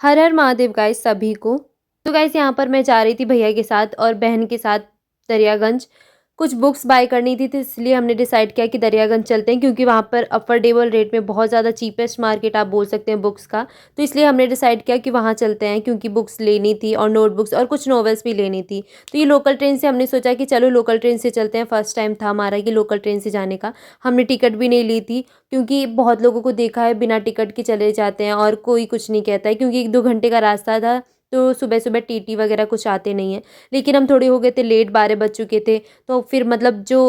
हर हर Mahadev guys सभी को। तो गाइस यहाँ पर मैं जा रही थी भैया के साथ और बहन के साथ दरियागंज। कुछ बुक्स बाय करनी थी तो इसलिए हमने डिसाइड किया कि दरियागंज चलते हैं, क्योंकि वहाँ पर अफोर्डेबल रेट में बहुत ज़्यादा चीपेस्ट मार्केट आप बोल सकते हैं बुक्स का। तो इसलिए हमने डिसाइड किया कि वहाँ चलते हैं, क्योंकि बुक्स लेनी थी और नोटबुक्स और कुछ नॉवेल्स भी लेनी थी। तो ये लोकल ट्रेन से हमने सोचा कि चलो लोकल ट्रेन से चलते हैं। फर्स्ट टाइम था हमारा कि लोकल ट्रेन से जाने का। हमने टिकट भी नहीं ली थी, क्योंकि बहुत लोगों को देखा है बिना टिकट के चले जाते हैं और कोई कुछ नहीं कहता है, क्योंकि 1-2 घंटे का रास्ता था। तो सुबह-सुबह टीटी वगैरह कुछ आते नहीं हैं। लेकिन हम थोड़े हो गए थे लेट, 12 बज चुके थे। तो फिर मतलब जो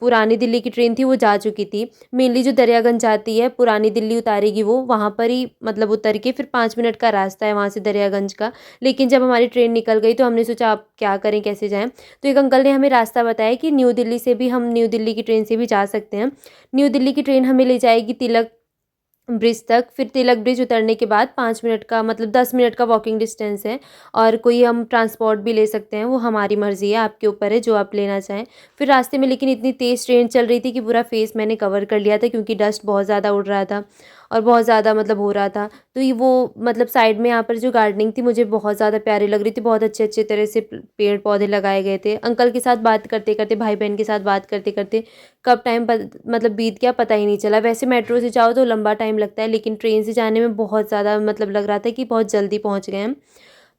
पुरानी दिल्ली की ट्रेन थी वो जा चुकी थी। मेनली जो दरियागंज जाती है, पुरानी दिल्ली उतारेगी वो, वहाँ पर ही मतलब उतर के फिर 5 मिनट का रास्ता है वहाँ से दरियागंज का। लेकिन जब हमारी ट्रेन निकल गई तो हमने सोचा अब क्या करें, कैसे जाएँ? तो एक अंकल ने हमें रास्ता बताया कि न्यू दिल्ली से भी, हम न्यू दिल्ली की ट्रेन से भी जा सकते हैं। न्यू दिल्ली की ट्रेन हमें ले जाएगी तिलक ब्रिज तक। फिर तिलक ब्रिज उतरने के बाद 5 मिनट का मतलब 10 मिनट का वॉकिंग डिस्टेंस है। और कोई हम ट्रांसपोर्ट भी ले सकते हैं, वो हमारी मर्ज़ी है, आपके ऊपर है जो आप लेना चाहें। फिर रास्ते में लेकिन इतनी तेज़ ट्रेन चल रही थी कि पूरा फेस मैंने कवर कर लिया था, क्योंकि डस्ट बहुत ज़्यादा उड़ रहा था और बहुत ज़्यादा मतलब हो रहा था। तो ये वो मतलब साइड में यहाँ पर जो गार्डनिंग थी मुझे बहुत ज़्यादा प्यारी लग रही थी। बहुत अच्छे-अच्छे तरह से पेड़ पौधे लगाए गए थे। अंकल के साथ बात करते-करते, भाई-बहन के साथ बात करते-करते कब टाइम मतलब बीत गया पता ही नहीं चला। वैसे मेट्रो से जाओ तो लंबा टाइम लगता है, लेकिन ट्रेन से जाने में बहुत ज़्यादा मतलब लग रहा था कि बहुत जल्दी पहुँच गए हम।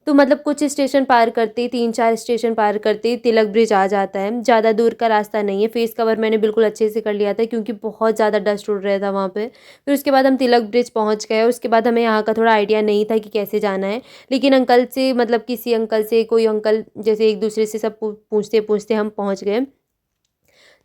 तो मतलब कुछ स्टेशन पार करते ही, 3-4 स्टेशन पार करते ही तिलक ब्रिज आ जाता है। ज़्यादा दूर का रास्ता नहीं है। फेस कवर मैंने बिल्कुल अच्छे से कर लिया था, क्योंकि बहुत ज़्यादा डस्ट उड़ रहा था वहाँ पे। फिर उसके बाद हम तिलक ब्रिज पहुँच गए। उसके बाद हमें यहाँ का थोड़ा आइडिया नहीं था कि कैसे जाना है। लेकिन अंकल से मतलब किसी अंकल से, कोई अंकल जैसे एक-दूसरे से सब पूछते-पूछते हम पहुँच गए।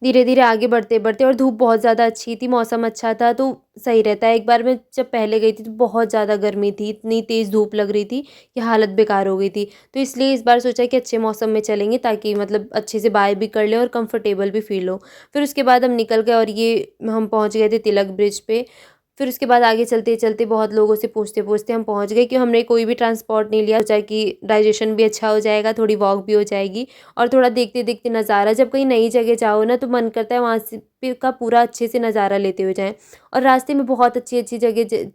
धीरे-धीरे आगे बढ़ते-बढ़ते, और धूप बहुत ज़्यादा अच्छी थी, मौसम अच्छा था तो सही रहता है। एक बार मैं जब पहले गई थी तो बहुत ज़्यादा गर्मी थी, इतनी तेज़ धूप लग रही थी कि हालत बेकार हो गई थी। तो इसलिए इस बार सोचा कि अच्छे मौसम में चलेंगे, ताकि मतलब अच्छे से बाय भी कर लें और कंफर्टेबल भी फ़ील हो। फिर उसके बाद हम निकल गए और ये हम पहुँच गए थे तिलक ब्रिज पे। फिर उसके बाद आगे चलते-चलते बहुत लोगों से पूछते-पूछते हम पहुँच गए, कि हमने कोई भी ट्रांसपोर्ट नहीं लिया। सोचा कि डाइजेशन भी अच्छा हो जाएगा, थोड़ी वॉक भी हो जाएगी और थोड़ा देखते-देखते नज़ारा, जब कहीं नई जगह जाओ ना तो मन करता है वहाँ से पे का पूरा अच्छे से नज़ारा लेते हुए जाएँ। और रास्ते में बहुत अच्छी-अच्छी जगह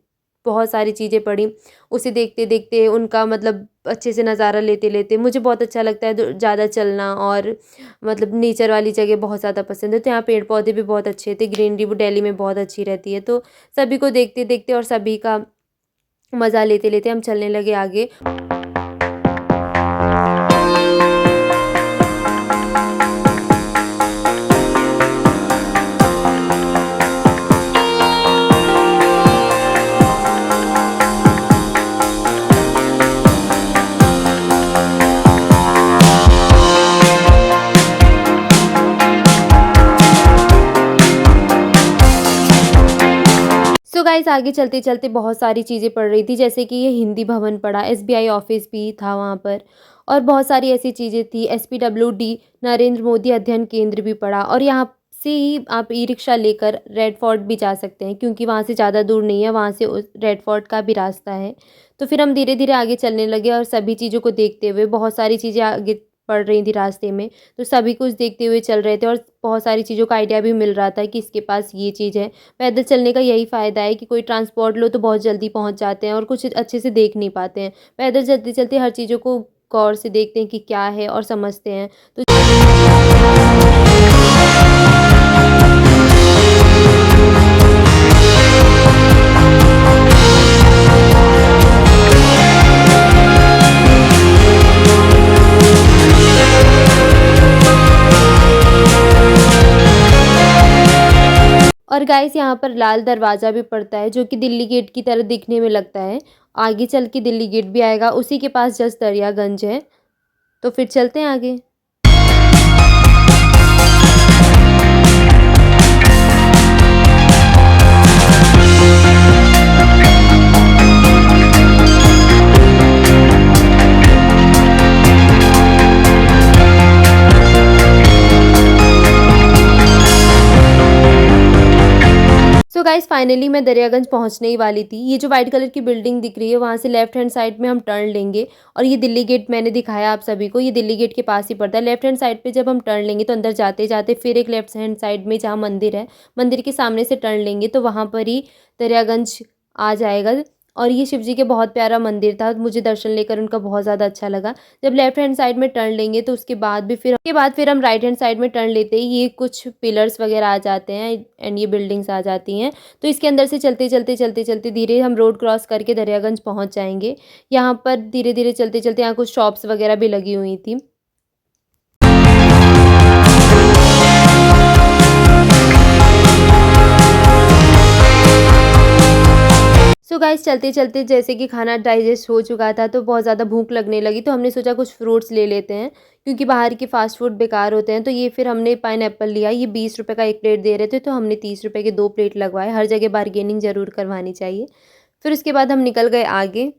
बहुत सारी चीज़ें पड़ी, उसे देखते-देखते उनका मतलब अच्छे से नज़ारा लेते-लेते मुझे बहुत अच्छा लगता है ज़्यादा चलना, और मतलब नेचर वाली जगह बहुत ज़्यादा पसंद है। तो यहाँ पेड़-पौधे भी बहुत अच्छे थे, ग्रीनरी वो दिल्ली में बहुत अच्छी रहती है। तो सभी को देखते-देखते और सभी का मज़ा लेते-लेते हम चलने लगे आगे। सो गाइस आगे चलते-चलते बहुत सारी चीज़ें पड़ रही थी, जैसे कि ये हिंदी भवन पड़ा, एसबीआई ऑफ़िस भी था वहाँ पर, और बहुत सारी ऐसी चीज़ें थी। एसपीडब्ल्यूडी नरेंद्र मोदी अध्ययन केंद्र भी पड़ा, और यहाँ से ही आप ई-रिक्शा लेकर रेड फोर्ट भी जा सकते हैं, क्योंकि वहाँ से ज़्यादा दूर नहीं है, वहाँ से उस रेड फोर्ट का भी रास्ता है। तो फिर हम धीरे-धीरे आगे चलने लगे और सभी चीज़ों को देखते हुए, बहुत सारी चीज़ें आगे पड़ रही थी रास्ते में, तो सभी कुछ देखते हुए चल रहे थे और बहुत सारी चीज़ों का आइडिया भी मिल रहा था कि इसके पास ये चीज़ है। पैदल चलने का यही फ़ायदा है कि कोई ट्रांसपोर्ट लो तो बहुत जल्दी पहुँच जाते हैं और कुछ अच्छे से देख नहीं पाते हैं। पैदल चलते-चलते हर चीज़ों को गौर से देखते हैं कि क्या है और समझते हैं। तो और गाइस यहाँ पर लाल दरवाज़ा भी पड़ता है, जो कि दिल्ली गेट की तरह दिखने में लगता है। आगे चल के दिल्ली गेट भी आएगा, उसी के पास जस्ट दरियागंज है। तो फिर चलते हैं आगे। सो गाइस फाइनली मैं दरियागंज पहुंचने ही वाली थी। ये जो व्हाइट कलर की बिल्डिंग दिख रही है, वहाँ से लेफ्ट हैंड साइड में हम टर्न लेंगे, और ये दिल्ली गेट मैंने दिखाया आप सभी को, ये दिल्ली गेट के पास ही पड़ता है। लेफ्ट हैंड साइड पे जब हम टर्न लेंगे तो अंदर जाते जाते फिर एक लेफ्ट हैंड साइड में जहाँ मंदिर है, मंदिर के सामने से टर्न लेंगे तो वहाँ पर ही दरियागंज आ जाएगा। और ये शिव जी के बहुत प्यारा मंदिर था, मुझे दर्शन लेकर उनका बहुत ज़्यादा अच्छा लगा। जब लेफ्ट हैंड साइड में टर्न लेंगे तो उसके बाद फिर हम राइट हैंड साइड में टर्न लेते ही ये कुछ पिलर्स वगैरह आ जाते हैं एंड ये बिल्डिंग्स आ जाती हैं। तो इसके अंदर से चलते धीरे हम रोड क्रॉस करके दरियागंज पहुँच जाएंगे। यहाँ पर धीरे-धीरे चलते-चलते यहाँ कुछ शॉप्स वगैरह भी लगी हुई थी। सो गाइस चलते-चलते जैसे कि खाना डाइजेस्ट हो चुका था तो बहुत ज़्यादा भूख लगने लगी, तो हमने सोचा कुछ फ्रूट्स ले लेते हैं क्योंकि बाहर के फ़ास्ट फूड बेकार होते हैं। तो ये फिर हमने पाइनएप्पल लिया, ये 20 रुपए का 1 प्लेट दे रहे थे तो हमने 30 रुपए के 2 प्लेट लगवाए। हर जगह बार्गेनिंग ज़रूर करवानी चाहिए। फिर उसके बाद हम निकल गए आगे।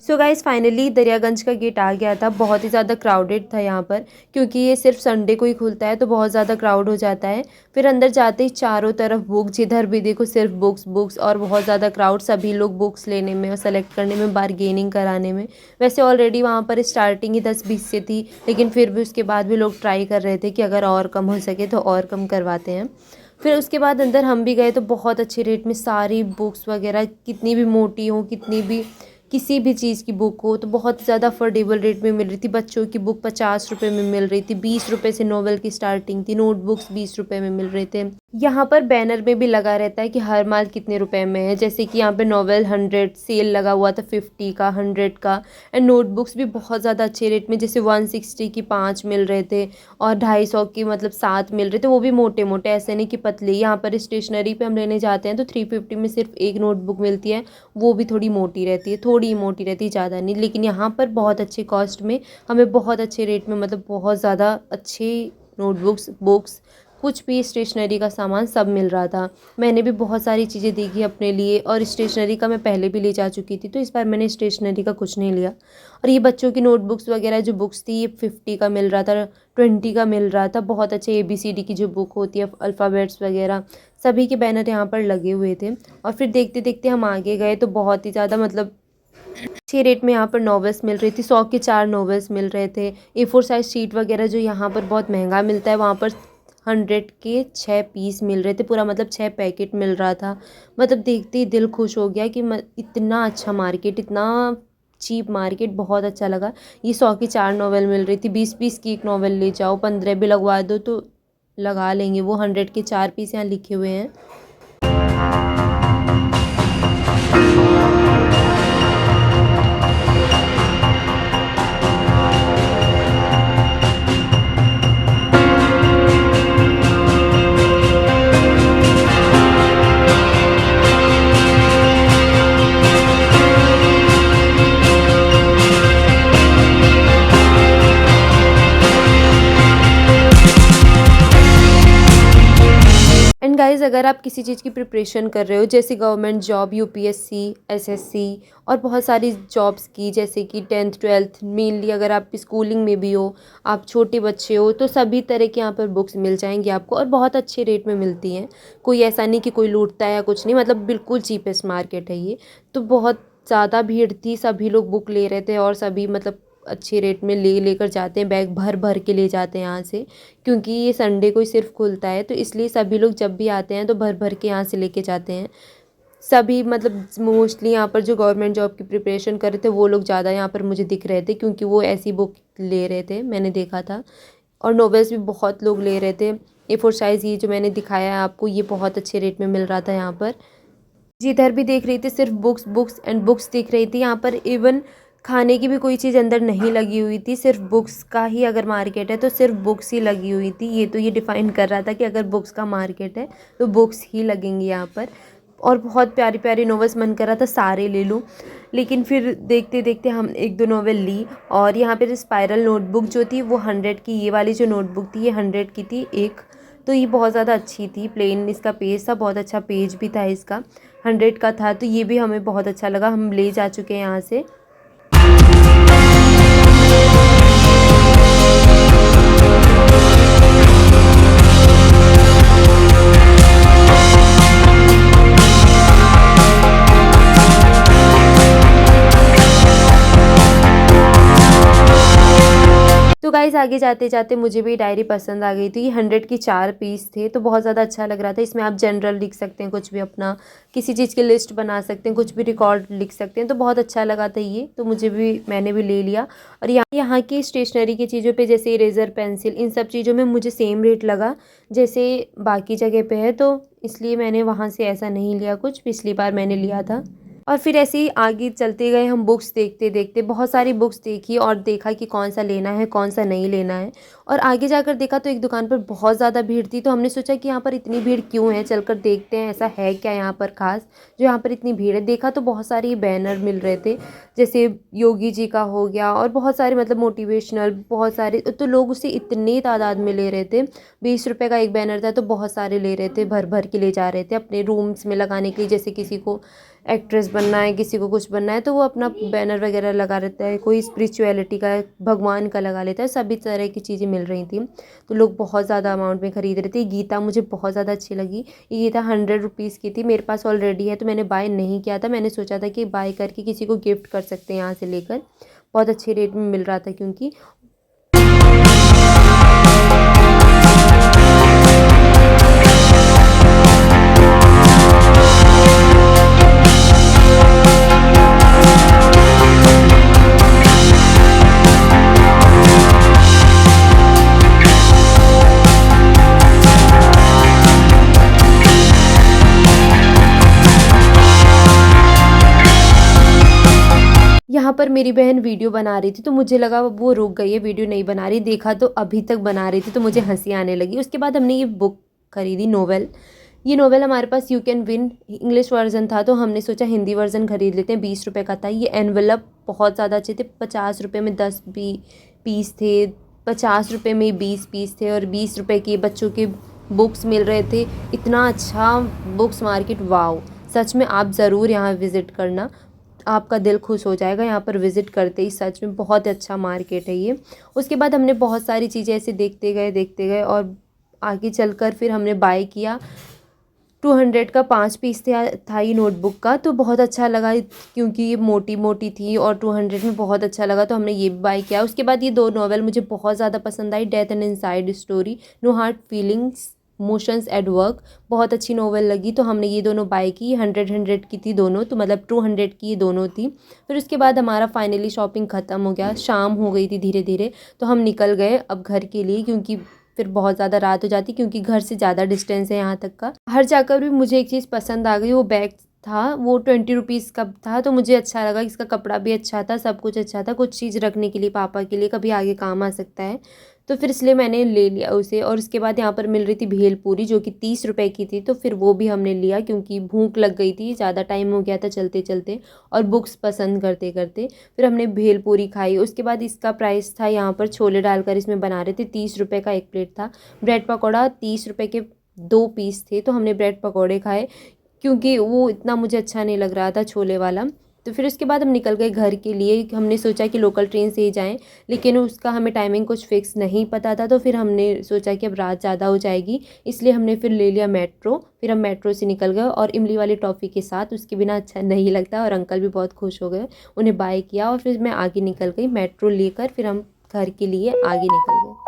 सो गाइस फाइनली दरियागंज का गेट आ गया था। बहुत ही ज़्यादा क्राउडेड था यहाँ पर क्योंकि ये सिर्फ संडे को ही खुलता है तो बहुत ज़्यादा क्राउड हो जाता है। फिर अंदर जाते ही चारों तरफ बुक, जिधर भी देखो सिर्फ बुक्स और बहुत ज़्यादा क्राउड, सभी लोग बुक्स लेने में और सेलेक्ट करने में, बार्गेनिंग कराने में। वैसे ऑलरेडी वहाँ पर स्टार्टिंग ही 10-20 से थी, लेकिन फिर भी उसके बाद भी लोग ट्राई कर रहे थे कि अगर और कम हो सके तो और कम करवाते हैं। फिर उसके बाद अंदर हम भी गए तो बहुत अच्छे रेट में सारी बुक्स वगैरह, कितनी भी मोटी हो, कितनी भी किसी भी चीज़ की बुक हो, तो बहुत ज़्यादा अफोर्डेबल रेट में मिल रही थी। बच्चों की बुक 50 रुपये में मिल रही थी, 20 रुपये से नॉवल की स्टार्टिंग थी, नोटबुक्स 20 रुपये में मिल रहे थे। यहाँ पर बैनर में भी लगा रहता है कि हर माल कितने रुपए में है, जैसे कि यहाँ पे नॉवल 100 सेल लगा हुआ था, 50 का, 100 का। एंड नोटबुक्स भी बहुत ज़्यादा अच्छे रेट में, जैसे 160 की 5 मिल रहे थे और 250 की मतलब 7 मिल रहे थे, वो भी मोटे मोटे, ऐसे नहीं कि पतले। यहाँ पर स्टेशनरी पे हम लेने जाते हैं तो 350 में सिर्फ एक नोटबुक मिलती है, वो भी थोड़ी मोटी रहती है, थोड़ी मोटी रहती है, ज़्यादा नहीं। लेकिन यहाँ पर बहुत अच्छे कॉस्ट में हमें बहुत अच्छे रेट में, मतलब बहुत ज़्यादा अच्छे नोटबुक्स, बुक्स, कुछ भी स्टेशनरी का सामान सब मिल रहा था। मैंने भी बहुत सारी चीज़ें देखी अपने लिए, और स्टेशनरी का मैं पहले भी ले जा चुकी थी तो इस बार मैंने स्टेशनरी का कुछ नहीं लिया। और ये बच्चों की नोटबुक्स वगैरह जो बुक्स थी, ये 50 का मिल रहा था, 20 का मिल रहा था। बहुत अच्छे ABCD की जो बुक होती है, अल्फ़ाबेट्स वगैरह, सभी के बैनर यहाँ पर लगे हुए थे। और फिर देखते देखते हम आगे गए तो बहुत ही ज़्यादा मतलब अच्छे रेट में यहाँ पर नॉवेल्स मिल रही थी। 100 के 4 नॉवेल्स मिल रहे थे। A4 साइज शीट वगैरह जो यहाँ पर बहुत महंगा मिलता है, वहाँ पर 100 के 6 पीस मिल रहे थे, पूरा मतलब 6 पैकेट मिल रहा था। मतलब देखते ही दिल खुश हो गया कि इतना अच्छा मार्केट, इतना चीप मार्केट, बहुत अच्छा लगा। ये 100 की 4 नॉवेल मिल रही थी, 20-20 की एक नॉवेल ले जाओ, 15 भी लगवा दो तो लगा लेंगे वो। 100 के 4 पीस यहाँ लिखे हुए हैं। एंड गाइज़ अगर आप किसी चीज़ की प्रिपरेशन कर रहे हो, जैसे गवर्नमेंट जॉब, UPSC, SSC और बहुत सारी जॉब्स की, जैसे कि 10th 12th, मेनली अगर आप स्कूलिंग में भी हो, आप छोटे बच्चे हो, तो सभी तरह के यहाँ पर बुक्स मिल जाएंगी आपको और बहुत अच्छे रेट में मिलती हैं। कोई ऐसा नहीं कि कोई लूटता है या कुछ नहीं, मतलब बिल्कुल चीपेस्ट मार्केट है ये। तो बहुत ज़्यादा भीड़ थी, सभी लोग बुक ले रहे थे और सभी मतलब अच्छे रेट में लेकर जाते हैं, बैग भर भर के ले जाते हैं यहाँ से, क्योंकि ये संडे को ही सिर्फ खुलता है तो इसलिए सभी लोग जब भी आते हैं तो भर भर के यहाँ से लेके जाते हैं। सभी मतलब मोस्टली यहाँ पर जो गवर्नमेंट जॉब की प्रिपरेशन कर रहे थे वो लोग ज़्यादा यहाँ पर मुझे दिख रहे थे, क्योंकि वो ऐसी बुक ले रहे थे, मैंने देखा था। और नॉवेल्स भी बहुत लोग ले रहे थे। A4 साइज़ ये जो मैंने दिखाया है आपको, ये बहुत अच्छे रेट में मिल रहा था यहाँ पर। जिधर भी देख रही थी सिर्फ बुक्स एंड बुक्स दिख रही थी। यहाँ पर इवन खाने की भी कोई चीज़ अंदर नहीं लगी हुई थी, सिर्फ बुक्स का ही अगर मार्केट है तो सिर्फ बुक्स ही लगी हुई थी। ये डिफ़ाइन कर रहा था कि अगर बुक्स का मार्केट है तो बुक्स ही लगेंगी यहाँ पर। और बहुत प्यारी प्यारी नॉवेल्स, मन कर रहा था सारे ले लूँ, लेकिन फिर देखते देखते हम 1-2 नॉवेल ली। और यहाँ पर स्पाइरल नोटबुक जो थी वो 100 की, ये वाली जो नोटबुक थी ये 100 की थी एक, तो ये बहुत ज़्यादा अच्छी थी। प्लेन इसका पेज था, बहुत अच्छा पेज भी था इसका, 100 का था, तो ये भी हमें बहुत अच्छा लगा, हम ले जा चुके हैं यहाँ से। तो गाइस आगे जाते जाते मुझे भी डायरी पसंद आ गई थी। 100 की 4 पीस थे तो बहुत ज़्यादा अच्छा लग रहा था। इसमें आप जनरल लिख सकते हैं, कुछ भी अपना किसी चीज़ की लिस्ट बना सकते हैं, कुछ भी रिकॉर्ड लिख सकते हैं। तो बहुत अच्छा लगा था ये, तो मैंने भी ले लिया। और यहाँ की स्टेशनरी की चीज़ों पे जैसे इरेज़र, पेंसिल, इन सब चीज़ों में मुझे सेम रेट लगा जैसे बाकी जगह पे है, तो इसलिए मैंने वहाँ से ऐसा नहीं लिया कुछ, पिछली बार मैंने लिया था। और फिर ऐसे ही आगे चलते गए हम, बुक्स देखते देखते बहुत सारी बुक्स देखी और देखा कि कौन सा लेना है कौन सा नहीं लेना है। और आगे जाकर देखा तो एक दुकान पर बहुत ज़्यादा भीड़ थी, तो हमने सोचा कि यहाँ पर इतनी भीड़ क्यों है, चलकर देखते हैं ऐसा है क्या यहाँ पर ख़ास जो यहाँ पर इतनी भीड़ है। देखा तो बहुत सारे बैनर मिल रहे थे, जैसे योगी जी का हो गया और बहुत सारे मतलब मोटिवेशनल, बहुत सारे, तो लोग उसे इतनी तादाद में ले रहे थे। 20 रुपये का एक बैनर था तो बहुत सारे ले रहे थे, भर भर के ले जा रहे थे अपने रूम्स में लगाने के लिए। जैसे किसी को एक्ट्रेस बनना है, किसी को कुछ बनना है, तो वो अपना बैनर वगैरह लगा रहता है, कोई स्पिरिचुअलिटी का, भगवान का लगा लेता है। सभी तरह की चीज़ें मिल रही थी, तो लोग बहुत ज़्यादा अमाउंट में ख़रीद रहे थे। गीता मुझे बहुत ज़्यादा अच्छी लगी। ये गीता 100 रुपीज़ की थी, मेरे पास ऑलरेडी है तो मैंने बाय नहीं किया था। मैंने सोचा था कि बाय करके किसी को गिफ्ट कर सकते हैं यहाँ से लेकर, बहुत अच्छे रेट में मिल रहा था क्योंकि। यहाँ पर मेरी बहन वीडियो बना रही थी तो मुझे लगा वो रुक गई है, वीडियो नहीं बना रही। देखा तो अभी तक बना रही थी, तो मुझे हंसी आने लगी। उसके बाद हमने ये बुक खरीदी, नोवेल। ये नोवेल हमारे पास you can win English version था, तो हमने सोचा हिंदी वर्जन खरीद लेते हैं। 20 रुपये का था। ये एनवेलप बहुत ज़्यादा अच्छे थे। 50 रुपये में 10 पीस थे, 50 रुपये में 20 पीस थे और 20 रुपये की बच्चों के बुक्स मिल रहे थे। इतना अच्छा बुक्स मार्केट, वाओ! सच में आप ज़रूर यहाँ विज़िट करना, आपका दिल खुश हो जाएगा यहाँ पर विज़िट करते ही। सच में बहुत अच्छा मार्केट है ये। उसके बाद हमने बहुत सारी चीज़ें ऐसे देखते गए और आगे चलकर फिर हमने बाय किया। 200 का 5 पीस था ये नोटबुक का, तो बहुत अच्छा लगा क्योंकि ये मोटी मोटी थी और 200 में बहुत अच्छा लगा, तो हमने ये भी बाय किया। उसके बाद ये 2 नॉवेल मुझे बहुत ज़्यादा पसंद आई, death and inside story, no heart feelings, motions at work. बहुत अच्छी नॉवेल लगी, तो हमने ये दोनों बाय की। 100 की थी दोनों, तो मतलब 200 की ये दोनों थी। फिर उसके बाद हमारा फाइनली शॉपिंग ख़त्म हो गया, शाम हो गई थी धीरे धीरे, तो हम निकल गए अब घर के लिए, क्योंकि फिर बहुत ज़्यादा रात हो जाती, क्योंकि घर से ज़्यादा डिस्टेंस है यहाँ तक का। हर जाकर भी मुझे एक चीज़ पसंद आ गई, वो बैग था, वो 20 रुपीज़ का था, तो मुझे अच्छा लगा। इसका कपड़ा भी अच्छा था, सब कुछ अच्छा था, कुछ चीज़ रखने के लिए, पापा के लिए कभी आगे काम आ सकता है, तो फिर इसलिए मैंने ले लिया उसे। और उसके बाद यहाँ पर मिल रही थी भेलपूरी जो कि 30 रुपए की थी, तो फिर वो भी हमने लिया क्योंकि भूख लग गई थी, ज़्यादा टाइम हो गया था चलते चलते और बुक्स पसंद करते करते। फिर हमने भेलपूरी खाई। उसके बाद इसका प्राइस था, यहाँ पर छोले डालकर इसमें बना रहे थे, 30 रुपये का एक प्लेट था। ब्रेड पकौड़ा 30 रुपये के 2 पीस थे, तो हमने ब्रेड पकौड़े खाए क्योंकि वो इतना मुझे अच्छा नहीं लग रहा था छोले वाला। तो फिर उसके बाद हम निकल गए घर के लिए। हमने सोचा कि लोकल ट्रेन से ही जाएं, लेकिन उसका हमें टाइमिंग कुछ फिक्स नहीं पता था, तो फिर हमने सोचा कि अब रात ज़्यादा हो जाएगी, इसलिए हमने फिर ले लिया मेट्रो। फिर हम मेट्रो से निकल गए और इमली वाली टॉफ़ी के साथ, उसके बिना अच्छा नहीं लगता, और अंकल भी बहुत खुश हो गए, उन्हें बाय किया और फिर मैं आगे निकल गई मेट्रो लेकर। फिर हम घर के लिए आगे निकल गए।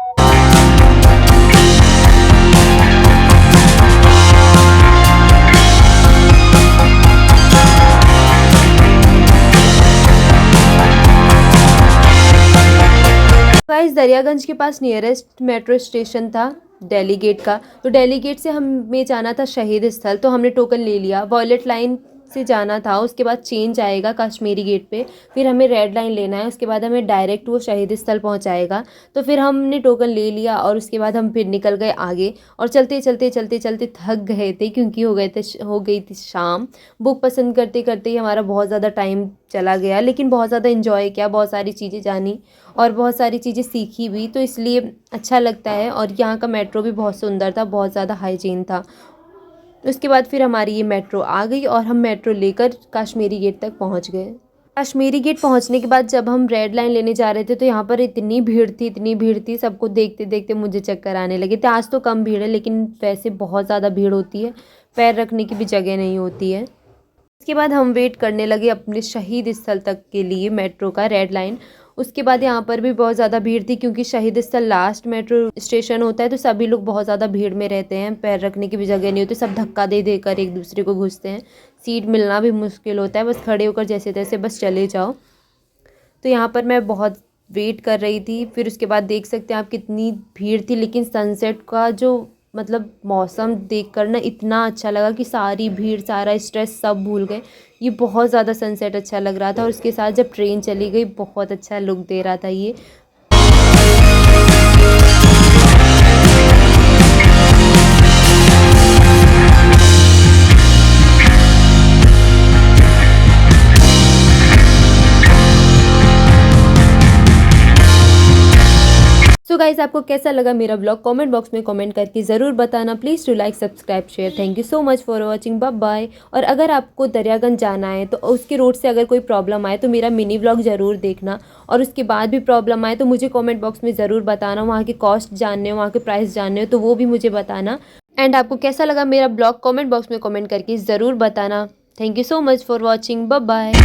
गाइस दरियागंज के पास नियरेस्ट मेट्रो स्टेशन था दिल्ली गेट का, तो दिल्ली गेट से हमें जाना था शहीद स्थल, तो हमने टोकन ले लिया। वॉयलेट लाइन से जाना था, उसके बाद चेंज आएगा कश्मीरी गेट पे, फिर हमें रेड लाइन लेना है, उसके बाद हमें डायरेक्ट वो शहीद स्थल पहुंचाएगा। तो फिर हमने टोकन ले लिया और उसके बाद हम फिर निकल गए आगे, और चलते चलते चलते चलते थक गए थे क्योंकि हो गई थी शाम। बुक पसंद करते करते ही हमारा बहुत ज़्यादा टाइम चला गया, लेकिन बहुत ज़्यादा इन्जॉय किया, बहुत सारी चीज़ें जानी और बहुत सारी चीज़ें सीखी भी, तो इसलिए अच्छा लगता है। और यहाँ का मेट्रो भी बहुत सुंदर था, बहुत ज़्यादा हाइजीन था। उसके बाद फिर हमारी ये मेट्रो आ गई और हम मेट्रो लेकर कश्मीरी गेट तक पहुँच गए। कश्मीरी गेट पहुँचने के बाद जब हम रेड लाइन लेने जा रहे थे, तो यहाँ पर इतनी भीड़ थी, सबको देखते देखते मुझे चक्कर आने लगे थे। आज तो कम भीड़ है, लेकिन वैसे बहुत ज़्यादा भीड़ होती है, पैर रखने की भी जगह नहीं होती है। इसके बाद हम वेट करने लगे अपने शहीद स्थल तक के लिए मेट्रो का, रेड लाइन। उसके बाद यहाँ पर भी बहुत ज़्यादा भीड़ थी क्योंकि शहीद स्थल लास्ट मेट्रो स्टेशन होता है, तो सभी लोग बहुत ज़्यादा भीड़ में रहते हैं, पैर रखने की भी जगह नहीं होती, सब धक्का दे देकर एक दूसरे को घुसते हैं, सीट मिलना भी मुश्किल होता है, बस खड़े होकर जैसे तैसे बस चले जाओ। तो यहाँ पर मैं बहुत वेट कर रही थी। फिर उसके बाद देख सकते हैं आप कितनी भीड़ थी, लेकिन सनसेट का जो मतलब मौसम देखकर ना इतना अच्छा लगा कि सारी भीड़, सारा स्ट्रेस सब भूल गए। ये बहुत ज़्यादा सनसेट अच्छा लग रहा था और उसके साथ जब ट्रेन चली गई बहुत अच्छा लुक दे रहा था ये। सो गाइस, आपको कैसा लगा मेरा ब्लॉग कमेंट बॉक्स में कमेंट करके ज़रूर बताना। Please to like, subscribe, share. Thank you so much for watching. Bye bye. और अगर आपको दरियागंज जाना है तो उसके रोड से अगर कोई प्रॉब्लम आए तो मेरा मिनी ब्लॉग ज़रूर देखना, और उसके बाद भी प्रॉब्लम आए तो मुझे कमेंट बॉक्स में ज़रूर बताना। वहाँ के कॉस्ट जानने हो, वहाँ के प्राइस जानने हो तो वो भी मुझे बताना। एंड आपको कैसा लगा मेरा ब्लॉग कमेंट बॉक्स में कमेंट करके ज़रूर बताना। Thank you so much for watching. Bye bye.